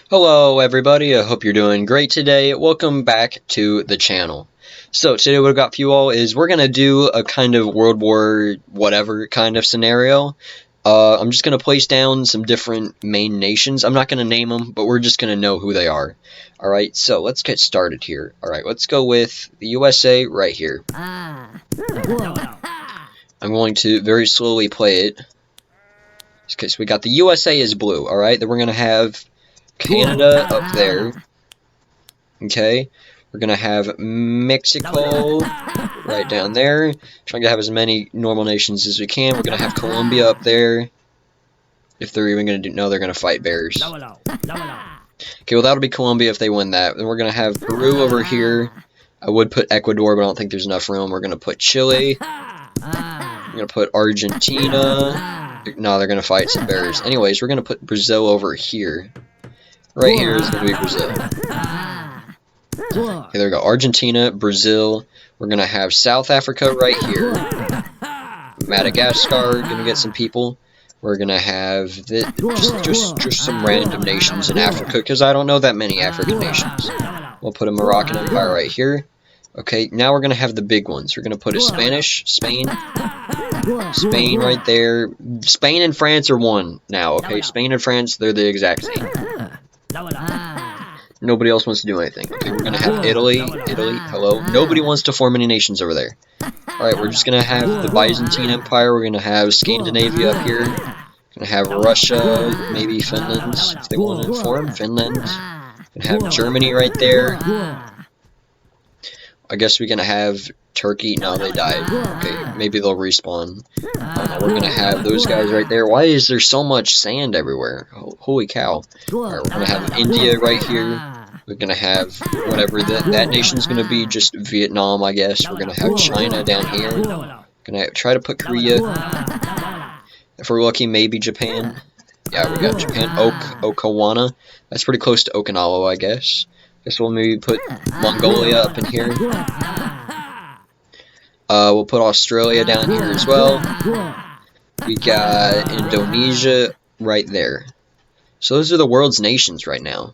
Hello everybody, I hope you're doing great today. Welcome back to the channel. So today what I've got for you all is we're going to do a kind of World War whatever kind of scenario. I'm just going to place down some different main nations. I'm not going to name them, but we're just going to know who they are. Alright, so let's get started here. Alright, let's go with the USA right here. I'm going to very slowly play it. Okay, so we got the USA is blue, alright? Then we're going to have Canada up there. Okay, we're gonna have Mexico right down there. Trying to have as many normal nations as we can. We're gonna have Colombia up there. If they're even gonna do, no, they're gonna fight bears. Okay, well that'll be Colombia if they win that. Then we're gonna have Peru over here. I would put Ecuador, but I don't think there's enough room. We're gonna put Chile. We're gonna put Argentina. No, they're gonna fight some bears. Anyways, we're gonna put Brazil over here. Right here is going to be Brazil. Okay, there we go. Argentina, Brazil. We're going to have South Africa right here. Madagascar, going to get some people. We're going to have just some random nations in Africa, because I don't know that many African nations. We'll put a Moroccan Empire right here. Okay, now we're going to have the big ones. We're going to put a Spain right there. Spain and France are one now, okay? Spain and France, they're the exact same. Nobody else wants to do anything. Okay, we're gonna have Italy, hello. Nobody wants to form any nations over there. Alright, we're just gonna have the Byzantine Empire, we're gonna have Scandinavia up here. Gonna have Russia, maybe Finland, if they want to form Finland. Gonna have Germany right there. I guess we're gonna have Turkey. No, they died. Okay, maybe they'll respawn. We're gonna have those guys right there. Why is there so much sand everywhere? Holy cow. Alright, we're gonna have India right here. We're gonna have whatever that nation's gonna be, just Vietnam, I guess. We're gonna have China down here. Gonna try to put Korea. If we're lucky, maybe Japan. Yeah, we got Japan. Okawana. That's pretty close to Okinawa, I guess. Guess we'll maybe put Mongolia up in here. We'll put Australia down here as well. We got Indonesia right there. So those are the world's nations right now.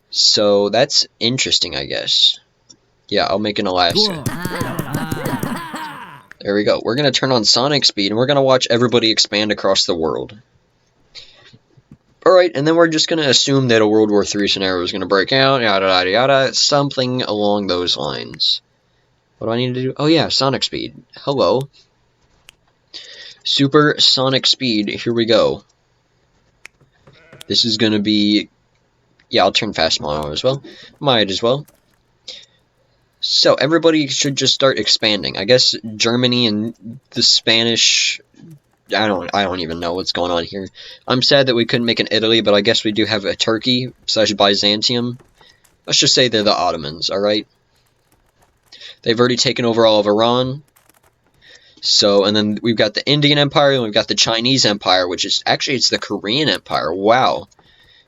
So that's interesting, I guess. Yeah, I'll make an Alaska. There we go. We're going to turn on Sonic Speed, and we're going to watch everybody expand across the world. Alright, and then we're just going to assume that a World War III scenario is going to break out, yada yada yada, something along those lines. What do I need to do? Oh yeah, Sonic Speed. Hello. Super Sonic Speed, here we go. This is going to be... Yeah, I'll turn Fast Mod on as well. Might as well. So, everybody should just start expanding. I guess Germany and the Spanish... I don't even know what's going on here. I'm sad that we couldn't make an Italy, but I guess we do have a Turkey, slash Byzantium. Let's just say they're the Ottomans, alright? They've already taken over all of Iran. So, and then we've got the Indian Empire, and we've got the Chinese Empire, which is, actually, it's the Korean Empire. Wow.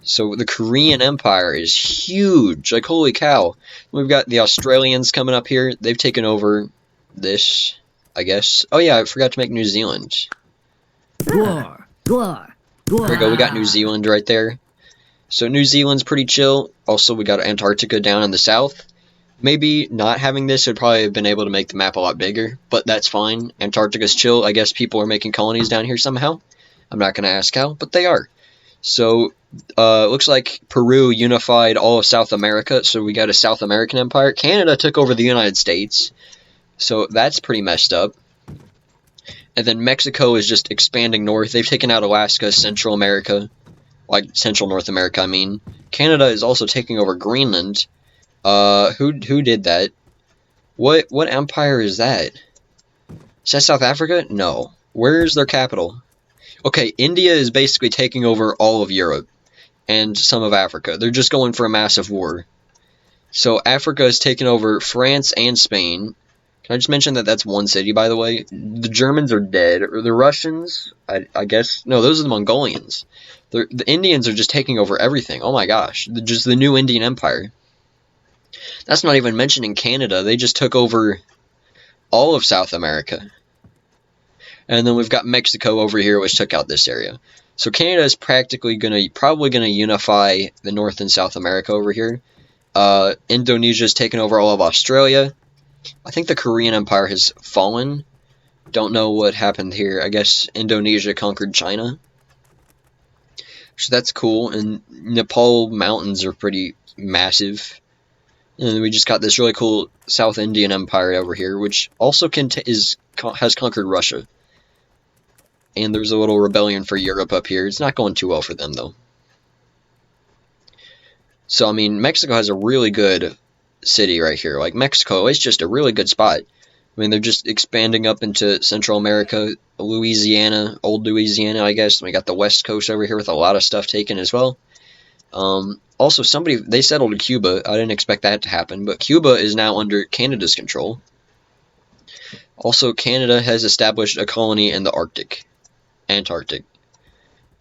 So, the Korean Empire is huge. Like, holy cow. We've got the Australians coming up here. They've taken over this, I guess. Oh, yeah, I forgot to make New Zealand. There we go, we got New Zealand right there. So New Zealand's pretty chill. Also, we got Antarctica down in the south. Maybe not having this would probably have been able to make the map a lot bigger, but that's fine. Antarctica's chill. I guess people are making colonies down here somehow. I'm not going to ask how, but they are. So, looks like Peru unified all of South America, so we got a South American empire. Canada took over the United States, so that's pretty messed up. And then Mexico is just expanding north. They've taken out Alaska, Central America. Like, Central North America, I mean. Canada is also taking over Greenland. Who did that? What empire is that? Is that South Africa? No. Where's their capital? Okay, India is basically taking over all of Europe. And some of Africa. They're just going for a massive war. So, Africa is taking over France and Spain. Can I just mention that that's one city, by the way? The Germans are dead. Or the Russians, I guess. No, those are the Mongolians. The Indians are just taking over everything. Oh my gosh. Just the new Indian Empire. That's not even mentioning Canada. They just took over all of South America. And then we've got Mexico over here, which took out this area. So Canada is probably gonna unify the North and South America over here. Indonesia's taken over all of Australia. I think the Korean Empire has fallen. Don't know what happened here. I guess Indonesia conquered China. So that's cool. And Nepal mountains are pretty massive. And we just got this really cool South Indian Empire over here, which also has conquered Russia. And there's a little rebellion for Europe up here. It's not going too well for them, though. So, I mean, Mexico has a really good city right here. Like, Mexico is just a really good spot. I mean, they're just expanding up into Central America, Louisiana, old Louisiana, I guess. We got the West Coast over here with a lot of stuff taken as well. Also, they settled in Cuba. I didn't expect that to happen, but Cuba is now under Canada's control. Also, Canada has established a colony in the Antarctic.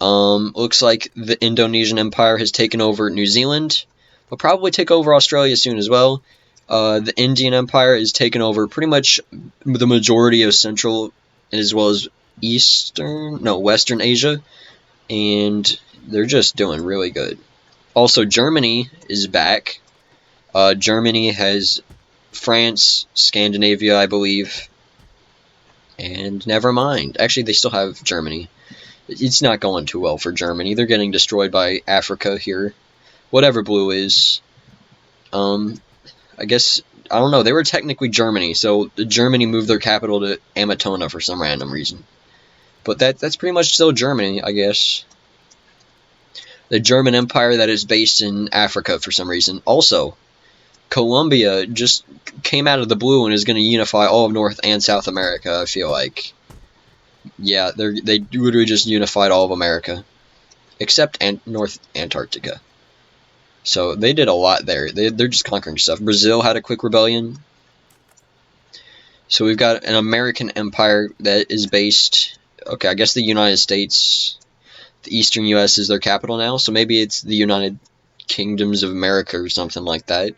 Looks like the Indonesian Empire has taken over New Zealand. Will probably take over Australia soon as well. The Indian Empire has taken over pretty much the majority of Central as well as Western Asia. And they're just doing really good. Also, Germany is back. Germany has France, Scandinavia, I believe. And never mind. Actually, they still have Germany. It's not going too well for Germany. They're getting destroyed by Africa here. Whatever blue is. I guess, I don't know. They were technically Germany, so Germany moved their capital to Amatona for some random reason. But that's pretty much still Germany, I guess. The German Empire that is based in Africa for some reason. Also, Colombia just came out of the blue and is going to unify all of North and South America, I feel like. Yeah, they literally just unified all of America. Except North Antarctica. So they did a lot there. They're just conquering stuff. Brazil had a quick rebellion. So we've got an American empire that is based... Okay, I guess the United States... The Eastern U.S. is their capital now. So maybe it's the United Kingdoms of America or something like that.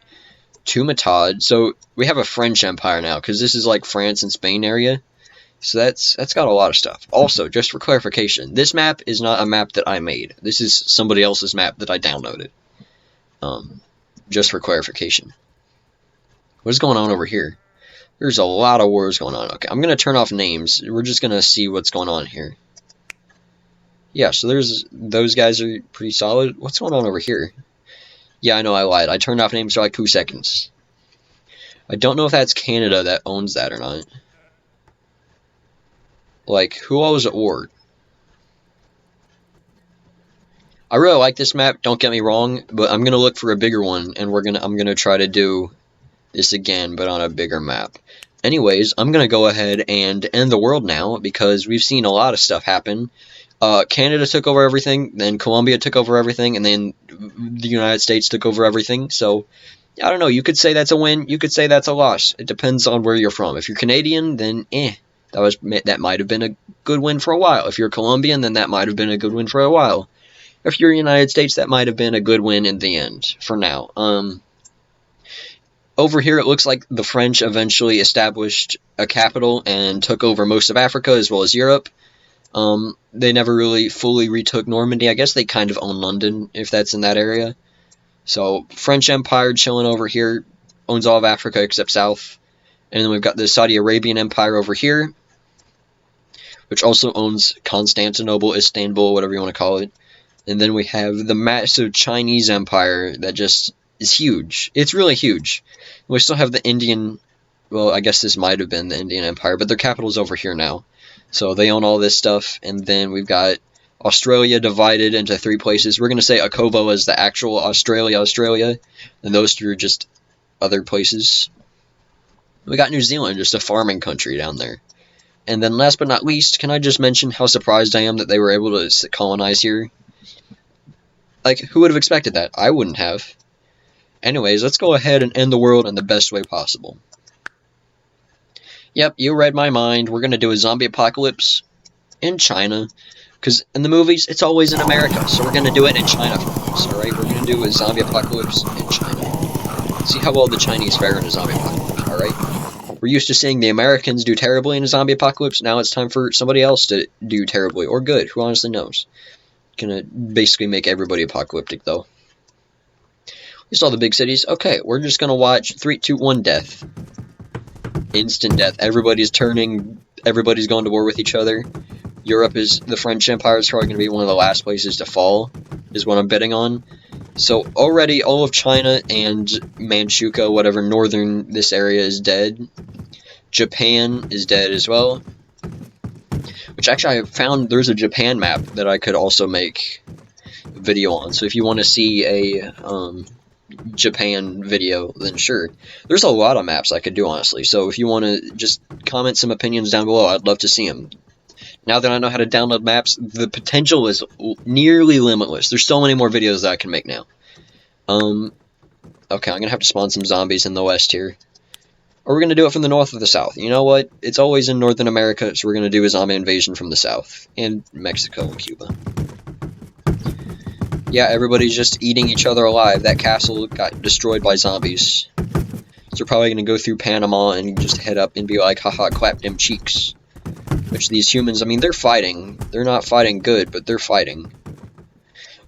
Tumatod. So we have a French empire now, because this is like France and Spain area. So that's got a lot of stuff. Also, just for clarification, this map is not a map that I made. This is somebody else's map that I downloaded. Just for clarification. What is going on over here? There's a lot of wars going on. Okay, I'm going to turn off names. We're just going to see what's going on here. Yeah, so those guys are pretty solid. What's going on over here? Yeah, I know I lied. I turned off names for like 2 seconds. I don't know if that's Canada that owns that or not. Like, who all was at war? I really like this map, don't get me wrong, but I'm going to look for a bigger one, and I'm going to try to do this again, but on a bigger map. Anyways, I'm going to go ahead and end the world now, because we've seen a lot of stuff happen. Canada took over everything, then Colombia took over everything, and then the United States took over everything, so... I don't know, you could say that's a win, you could say that's a loss. It depends on where you're from. If you're Canadian, then that might have been a good win for a while. If you're Colombian, then that might have been a good win for a while. If you're United States, that might have been a good win in the end, for now. Over here, it looks like the French eventually established a capital and took over most of Africa as well as Europe. They never really fully retook Normandy. I guess they kind of own London, if that's in that area. So, French Empire chilling over here, owns all of Africa except South. And then we've got the Saudi Arabian Empire over here, which also owns Constantinople, Istanbul, whatever you want to call it. And then we have the massive Chinese Empire that just is huge. It's really huge. We still have the Indian, well, I guess this might have been the Indian Empire, but their capital's over here now. So they own all this stuff. And then we've got Australia divided into 3 places. We're going to say Akobo is the actual Australia, and those 2 are just other places. We got New Zealand, just a farming country down there. And then last but not least, can I just mention how surprised I am that they were able to colonize here? Like, who would have expected that? I wouldn't have. Anyways, let's go ahead and end the world in the best way possible. Yep, you read my mind. We're going to do a zombie apocalypse in China. Because in the movies, it's always in America, so we're going to do it in China for once, alright? We're going to do a zombie apocalypse in China. See how well the Chinese fare in a zombie apocalypse, alright? We're used to seeing the Americans do terribly in a zombie apocalypse, now it's time for somebody else to do terribly, or good, who honestly knows. Gonna basically make everybody apocalyptic, though. We saw the big cities. Okay, we're just gonna watch 3, 2, 1, death. Instant death. Everybody's going to war with each other. Europe the French Empire is probably going to be one of the last places to fall, is what I'm betting on. So already all of China and Manchukuo, whatever northern this area, is dead. Japan is dead as well. Which actually I found there's a Japan map that I could also make a video on. So if you want to see a Japan video, then sure. There's a lot of maps I could do, honestly. So if you want to just comment some opinions down below, I'd love to see them. Now that I know how to download maps, the potential is nearly limitless. There's so many more videos that I can make now. Okay, I'm going to have to spawn some zombies in the west here. Or we're going to do it from the north or the south. You know what? It's always in Northern America, so we're going to do a zombie invasion from the south. And Mexico and Cuba. Yeah, everybody's just eating each other alive. That castle got destroyed by zombies. So we're probably going to go through Panama and just head up and be like, haha, clap them cheeks. Which these humans, I mean, they're fighting. They're not fighting good, but they're fighting.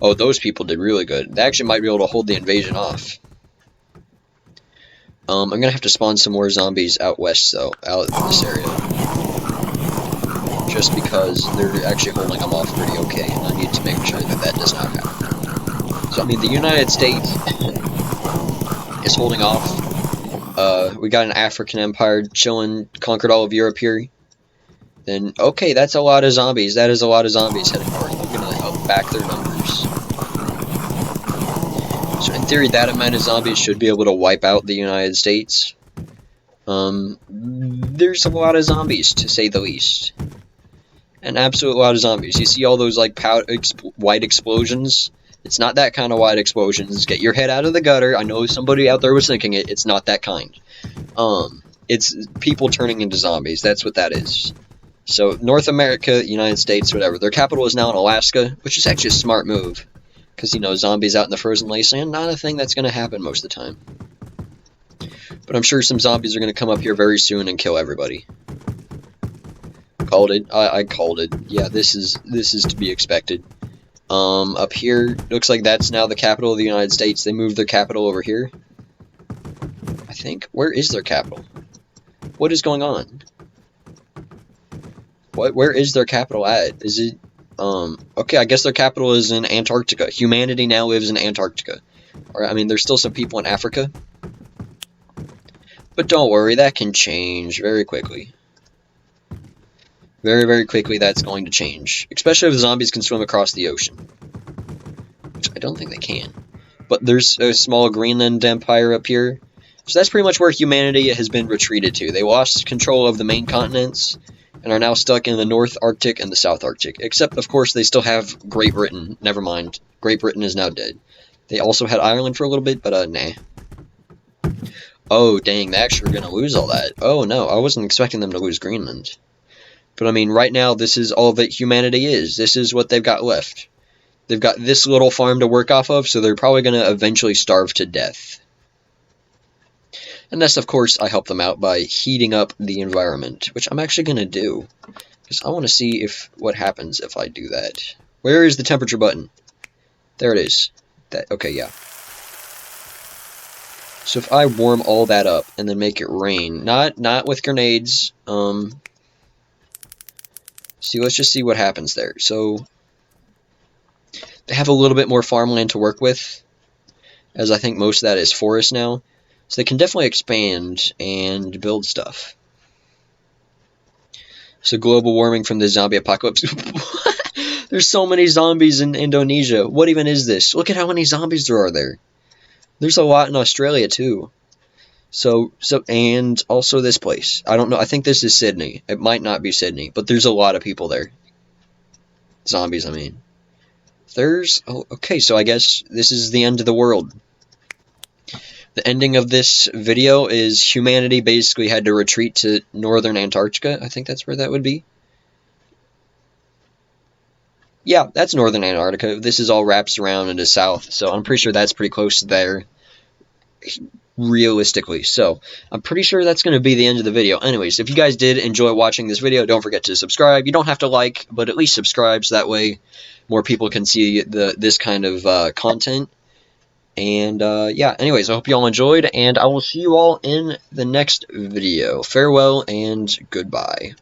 Oh, those people did really good. They actually might be able to hold the invasion off. I'm going to have to spawn some more zombies out west, though, out in this area. Just because they're actually holding them off pretty okay, and I need to make sure that that does not happen. So, I mean, the United States is holding off. We got an African empire chilling, conquered all of Europe here. Then, okay, that's a lot of zombies. That is a lot of zombies heading north. I'm going to help back their numbers. So, in theory, that amount of zombies should be able to wipe out the United States. There's a lot of zombies, to say the least. An absolute lot of zombies. You see all those, like, white explosions? It's not that kind of white explosions. Get your head out of the gutter. I know somebody out there was thinking it. It's not that kind. It's people turning into zombies. That's what that is. So, North America, United States, whatever. Their capital is now in Alaska, which is actually a smart move. Because, you know, zombies out in the frozen wasteland, not a thing that's going to happen most of the time. But I'm sure some zombies are going to come up here very soon and kill everybody. Called it. I called it. Yeah, this is to be expected. Up here, looks like that's now the capital of the United States. They moved their capital over here. I think. Where is their capital? What is going on? Where is their capital at? Is it, okay, I guess their capital is in Antarctica. Humanity now lives in Antarctica. Or, I mean, there's still some people in Africa. But don't worry, that can change very quickly. Very, very quickly that's going to change. Especially if the zombies can swim across the ocean. Which I don't think they can. But there's a small Greenland empire up here. So that's pretty much where humanity has been retreated to. They lost control of the main continents and are now stuck in the North Arctic and the South Arctic. Except, of course, they still have Great Britain. Never mind. Great Britain is now dead. They also had Ireland for a little bit, but nah. Oh, dang, they actually are going to lose all that. Oh, no, I wasn't expecting them to lose Greenland. But, I mean, right now, this is all that humanity is. This is what they've got left. They've got this little farm to work off of, so they're probably going to eventually starve to death. Unless, of course, I help them out by heating up the environment, which I'm actually going to do. Because I want to see what happens if I do that. Where is the temperature button? There it is. Okay, yeah. So if I warm all that up and then make it rain, not with grenades, see, let's just see what happens there. So they have a little bit more farmland to work with, as I think most of that is forest now. So they can definitely expand and build stuff. So global warming from the zombie apocalypse. There's so many zombies in Indonesia. What even is this? Look at how many zombies there are there. There's a lot in Australia too. So and also this place. I don't know. I think this is Sydney. It might not be Sydney, but there's a lot of people there. Zombies, I mean. Oh, okay, so I guess this is the end of the world. The ending of this video is humanity basically had to retreat to northern Antarctica. I think that's where that would be. Yeah, that's northern Antarctica. This is all wraps around into south, so I'm pretty sure that's pretty close to there. realistically. So I'm pretty sure that's going to be the end of the video. Anyways, if you guys did enjoy watching this video, don't forget to subscribe. You don't have to like, but at least subscribe, so that way more people can see this kind of content. And yeah, anyways, I hope you all enjoyed, and I will see you all in the next video. Farewell and goodbye.